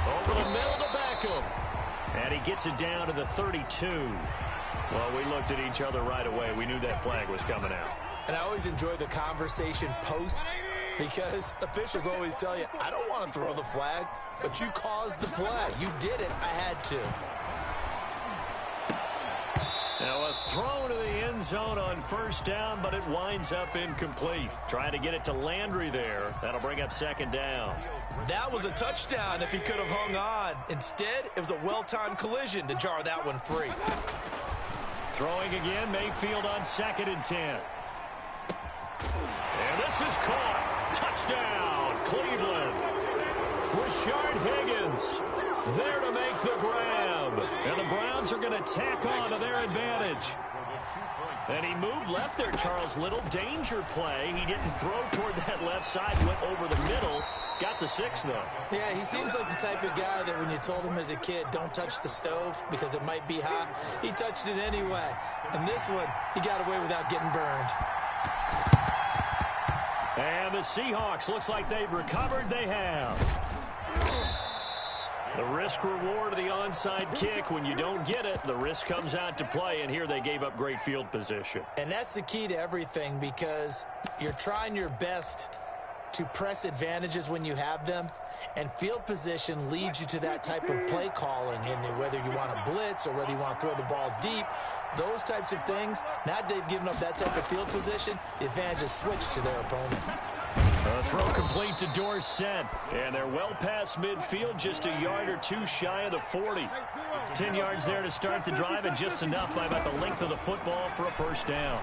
Over the middle to Beckham. And he gets it down to the 32. Well, we looked at each other right away. We knew that flag was coming out. And I always enjoy the conversation post because officials always tell you, I don't want to throw the flag, but you caused the play. You did it. I had to. Now a throw to the end zone on first down, but it winds up incomplete. Trying to get it to Landry there. That'll bring up second down. That was a touchdown if he could have hung on. Instead, it was a well-timed collision to jar that one free. Throwing again, Mayfield on 2nd and 10. And this is caught. Touchdown, Cleveland. Rashard Higgins there to make the grab. And the Browns are going to tack on to their advantage. And he moved left there, Charles Little. Danger play. He didn't throw toward that left side. Went over the middle. Got the 6, though. Yeah, he seems like the type of guy that when you told him as a kid, don't touch the stove because it might be hot, he touched it anyway. And this one, he got away without getting burned. And the Seahawks, looks like they've recovered. They have. The risk reward of the onside kick. When you don't get it, the risk comes out to play, and here they gave up great field position. And that's the key to everything because you're trying your best to press advantages when you have them, and field position leads you to that type of play calling. And whether you want to blitz or whether you want to throw the ball deep, those types of things, now they've given up that type of field position, the advantage is switched to their opponent. A throw complete to Dorsett, and they're well past midfield, just a yard or 2 shy of the 40. 10 yards there to start the drive, and just enough by about the length of the football for a first down.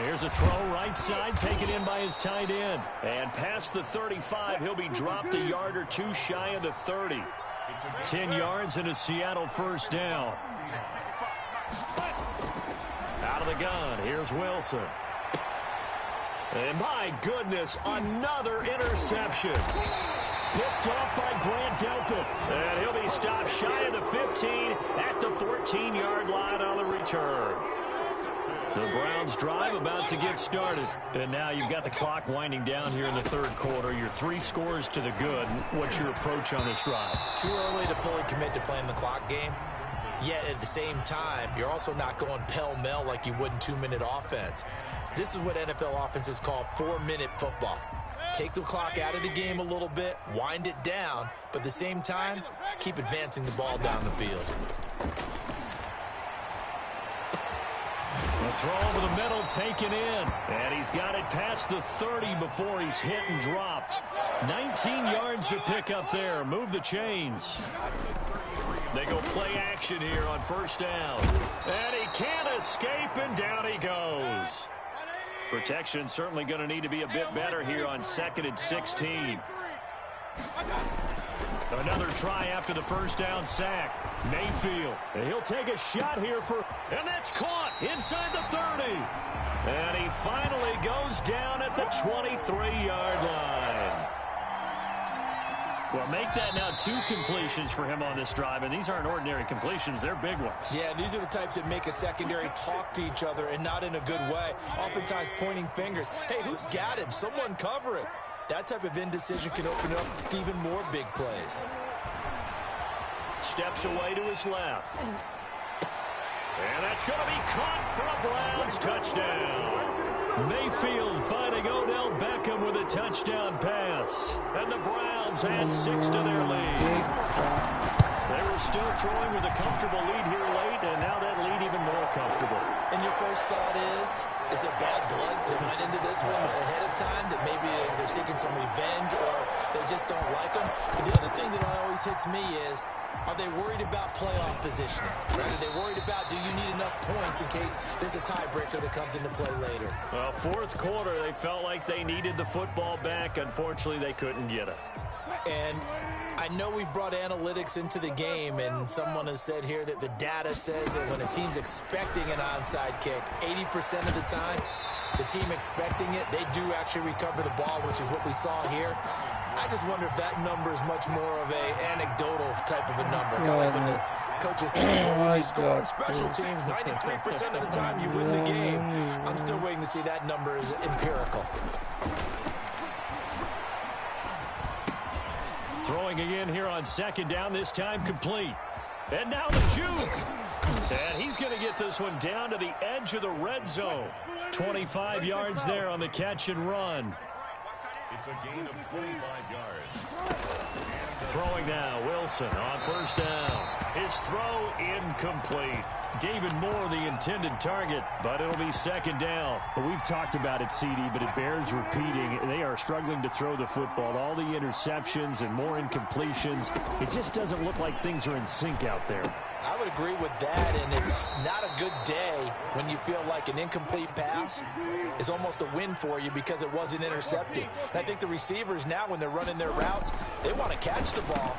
Here's a throw right side, taken in by his tight end. And past the 35, he'll be dropped a yard or 2 shy of the 30. 10 yards and a Seattle first down. Out of the gun, here's Wilson. And my goodness, another interception. Picked off by Grant Delpit. And he'll be stopped shy of the 15 at the 14-yard line on the return. The Browns drive about to get started. And now you've got the clock winding down here in the third quarter. You're 3 scores to the good. What's your approach on this drive? Too early to fully commit to playing the clock game. Yet at the same time, you're also not going pell-mell like you would in 2-minute offense. This is what NFL offenses call 4-minute football. Take the clock out of the game a little bit, wind it down, but at the same time, keep advancing the ball down the field. A throw over the middle, taken in. And he's got it past the 30 before he's hit and dropped. 19 yards to pick up there. Move the chains. They go play action here on first down. And he can't escape, and down he goes. Protection certainly going to need to be a bit better here on 2nd and 16. Another try after the first down sack. Mayfield. And he'll take a shot here for... And that's caught inside the 30. And he finally goes down at the 23-yard line. Well, make that now 2 completions for him on this drive, and these aren't ordinary completions. They're big ones. Yeah, these are the types that make a secondary talk to each other and not in a good way. Oftentimes pointing fingers. Hey, who's got him? Someone cover it. That type of indecision can open up to even more big plays. Steps away to his left. And that's going to be caught for a Browns touchdown. Mayfield finding Odell Beckham with a touchdown pass. And the Browns add 6 to their lead. They were still throwing with a comfortable lead here late, and now that lead even more comfortable. And your first thought is there bad blood that went into this one ahead of time, that maybe they're seeking some revenge or they just don't like them? But the other thing that always hits me is, are they worried about playoff position? Right? Are they worried about, do you need enough points in case there's a tiebreaker that comes into play later? Well, fourth quarter, they felt like they needed the football back. Unfortunately, they couldn't get it. And I know we've brought analytics into the game, and someone has said here that the data says that when a team's expecting an onside kick, 80% of the time, the team expecting it, they do actually recover the ball, which is what we saw here. I just wonder if that number is much more of a anecdotal type of a number. Kind of like when the coaches tell us, well, when you score on special teams, 93% of the time you win the game. I'm still waiting to see that number is empirical. Throwing again here on second down, this time complete. And now the juke. And he's going to get this one down to the edge of the red zone. 25 yards there on the catch and run. It's a gain of 25 yards. Throwing now, Wilson on first down. His throw incomplete. David Moore, the intended target, but it'll be second down. Well, we've talked about it, CD, but it bears repeating. They are struggling to throw the football. All the interceptions and more incompletions. It just doesn't look like things are in sync out there. I would agree with that, and it's not a good day when you feel like an incomplete pass is almost a win for you because it wasn't intercepted. And I think the receivers now, when they're running their routes, they want to catch the ball.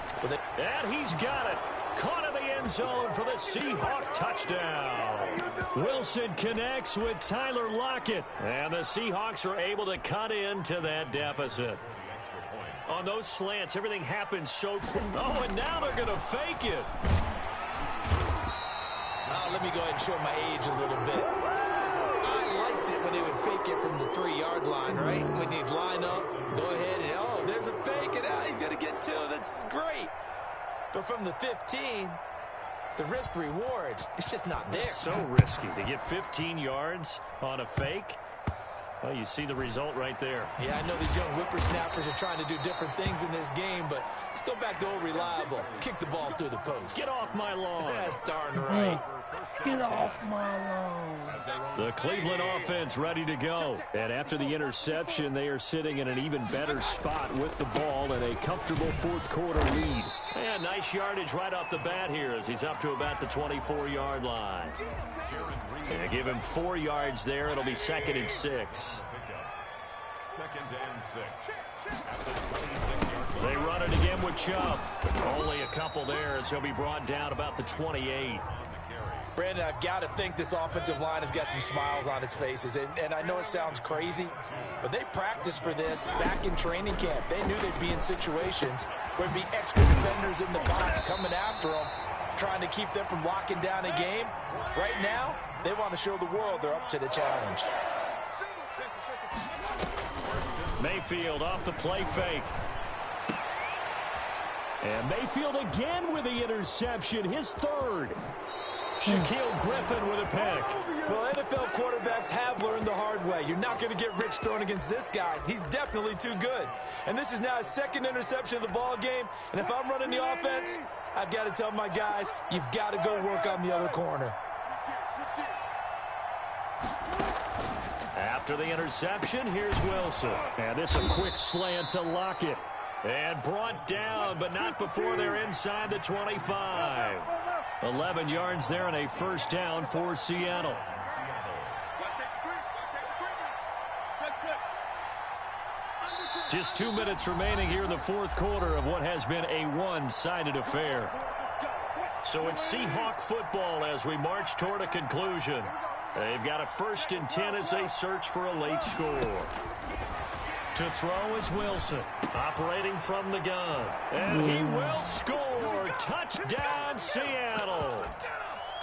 And he's got it. Caught in the end zone for the Seahawk touchdown. Wilson connects with Tyler Lockett, and the Seahawks are able to cut into that deficit. On those slants, everything happens so quick. Oh, and now they're going to fake it. Let me go ahead and show my age a little bit. I liked it when they would fake it from the 3-yard line, right? When they'd line up, go ahead and, oh, there's a fake, and he's going to get 2. That's great. But from the 15, the risk-reward, it's just not there. It's so risky to get 15 yards on a fake. Well, you see the result right there. Yeah, I know these young whippersnappers are trying to do different things in this game, but let's go back to old reliable. Kick the ball through the post. Get off my lawn. That's darn right. Get off my lawn. The Cleveland offense ready to go. And after the interception, they are sitting in an even better spot with the ball and a comfortable fourth quarter lead. And nice yardage right off the bat here as he's up to about the 24-yard line. And give him 4 yards there. It'll be 2nd and 6. 2nd and 6. At the 26-yard line. They run it again with Chubb. Only a couple there as he'll be brought down about the 28. Brandon, I've got to think this offensive line has got some smiles on its faces. And I know it sounds crazy, but they practiced for this back in training camp. They knew they'd be in situations where there'd be extra defenders in the box coming after them, trying to keep them from locking down a game. Right now, they want to show the world they're up to the challenge. Mayfield off the play fake. And Mayfield again with the interception, his 3rd. Shaquille Griffin with a pick. Well, NFL quarterbacks have learned the hard way. You're not going to get rich throwing against this guy. He's definitely too good. And this is now his 2nd interception of the ball game. And if I'm running the offense, I've got to tell my guys, you've got to go work on the other corner. After the interception, here's Wilson. And this is a quick slant to Lockett. And brought down, but not before they're inside the 25. 11 yards there and a first down for Seattle. Just 2 minutes remaining here in the fourth quarter of what has been a one-sided affair. So it's Seahawk football as we march toward a conclusion. They've got a 1st and 10 as they search for a late score. To throw is Wilson, operating from the gun. And he will score. Touchdown, Seattle.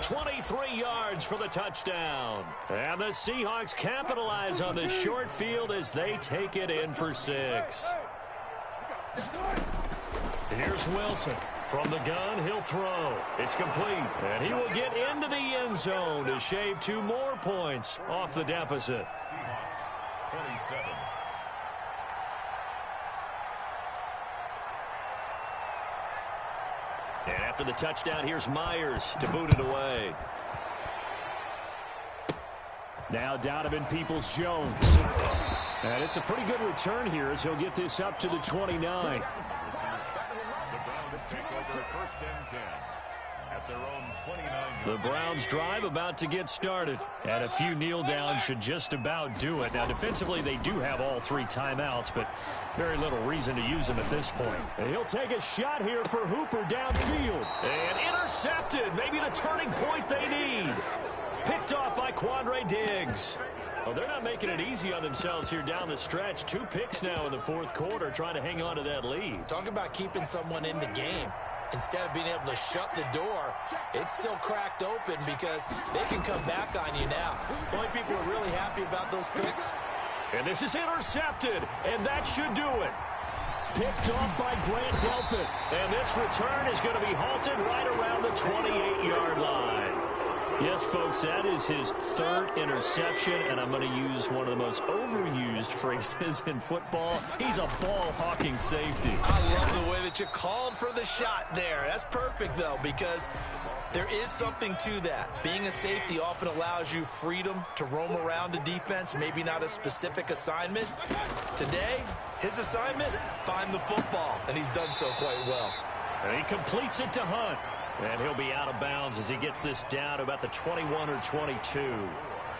23 yards for the touchdown. And the Seahawks capitalize on the short field as they take it in for 6. Here's Wilson. From the gun, he'll throw. It's complete. And he will get into the end zone to shave 2 more points off the deficit. Seahawks 27. And after the touchdown. Here's Myers to boot it away. Now Donovan Peoples-Jones. And it's a pretty good return here as he'll get this up to the 29. The Browns take over first and 10 at their own 29. The Browns drive about to get started. And a few kneel downs should just about do it. Now, defensively, they do have all 3 timeouts, but very little reason to use them at this point. And he'll take a shot here for Hooper downfield. And intercepted. Maybe the turning point they need. Picked off by Quandre Diggs. Well, they're not making it easy on themselves here down the stretch. 2 picks now in the fourth quarter trying to hang on to that lead. Talk about keeping someone in the game. Instead of being able to shut the door, it's still cracked open because they can come back on you now. The only people who are really happy about those picks. And this is intercepted, and that should do it. Picked off by Grant Delpit. And this return is going to be halted right around the 28-yard line. Yes, folks, that is his 3rd interception, and I'm going to use one of the most overused phrases in football. He's a ball-hawking safety. I love the way that you called for the shot there. That's perfect, though, because there is something to that. Being a safety often allows you freedom to roam around a defense, maybe not a specific assignment. Today, his assignment, find the football, and he's done so quite well. And he completes it to Hunt. And he'll be out of bounds as he gets this down to about the 21 or 22.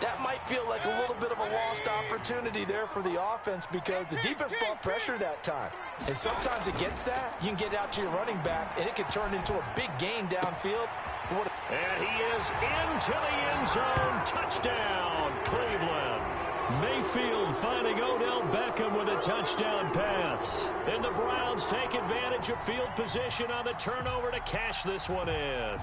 That might feel like a little bit of a lost opportunity there for the offense because the defense brought pressure that time. And sometimes against that, you can get out to your running back, and it can turn into a big gain downfield. And he is into the end zone. Touchdown, Cleveland. Mayfield finding Odell Beckham with a touchdown pass. And the Browns take advantage of field position on the turnover to cash this one in.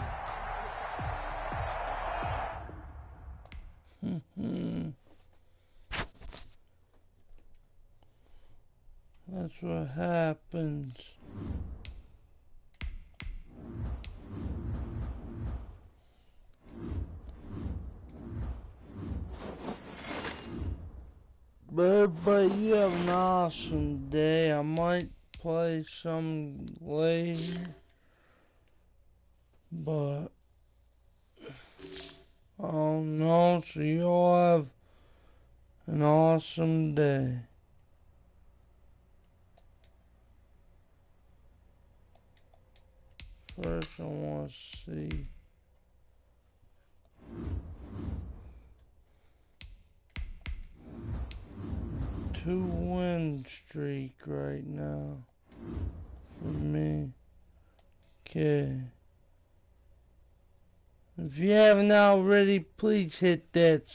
That's what happens. But you have an awesome day. I might play some later, but I don't know. So you all have an awesome day. First, I want to see. Two-win streak right now for me. Okay. If you haven't already, please hit that